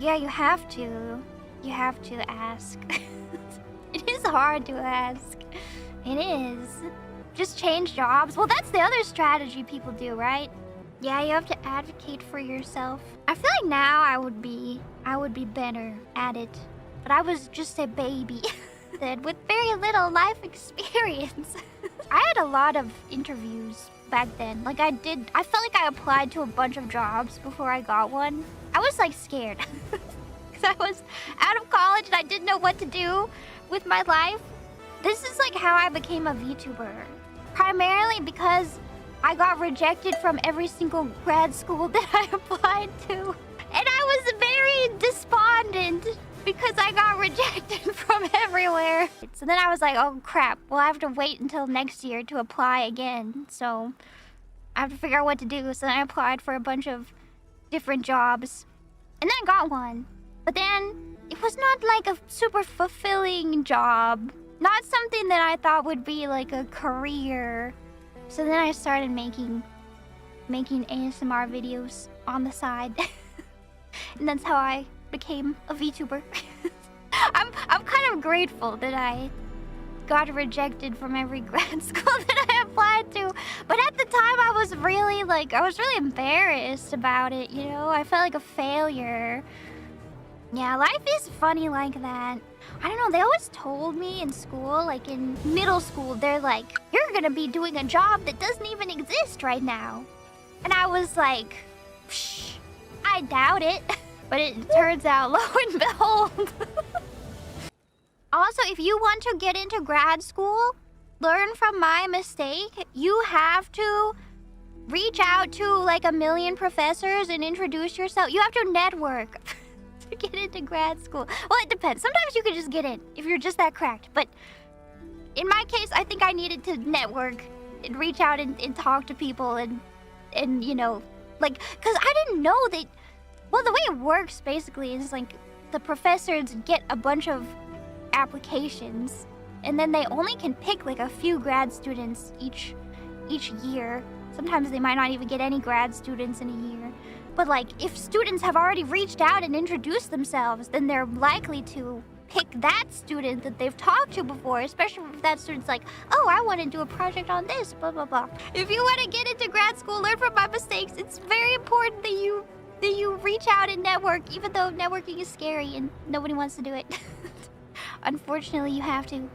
Yeah, you have to. You have to ask. It is hard to ask. It is. Just change jobs. Well, that's the other strategy people do, right? Yeah, you have to advocate for yourself. I feel like now I would be better at it. But I was just a baby with very little life experience. I had a lot of interviews back then. Like I felt like I applied to a bunch of jobs before I got one. I was like scared. Because I was out of college and I didn't know what to do with my life. This is like how I became a VTuber. Primarily because I got rejected from every single grad school that I applied to. And I was very despondent because I got rejected from everywhere. So then I was like, oh crap, well I have to wait until next year to apply again. So I have to figure out what to do. So then I applied for a bunch of different jobs. And then I got one. But then it was not like a super fulfilling job. Not something that I thought would be like a career. So then I started making ASMR videos on the side. And that's how I became a VTuber. I'm kind of grateful that I got rejected from every grad school that I applied to. But at the time I was really embarrassed about it, you know? I felt like a failure. Yeah, life is funny like that. I don't know, they always told me in school, like in middle school, they're like, you're gonna be doing a job that doesn't even exist right now. And I was like, psh, I doubt it. But it turns out, lo and behold. Also, if you want to get into grad school, learn from my mistake. You have to reach out to like 1 million professors and introduce yourself. You have to network. To get into grad school. Well, it depends. Sometimes you can just get in if you're just that cracked. But in my case, I think I needed to network and reach out and talk to people and you know, like, because I didn't know that. Well, the way it works basically is like the professors get a bunch of applications and then they only can pick like a few grad students each year. Sometimes they might not even get any grad students in a year. But like, if students have already reached out and introduced themselves, then they're likely to pick that student that they've talked to before, especially if that student's like, oh, I want to do a project on this, blah, blah, blah. If you want to get into grad school, learn from my mistakes. It's very important that you reach out and network, even though networking is scary and nobody wants to do it. Unfortunately, you have to.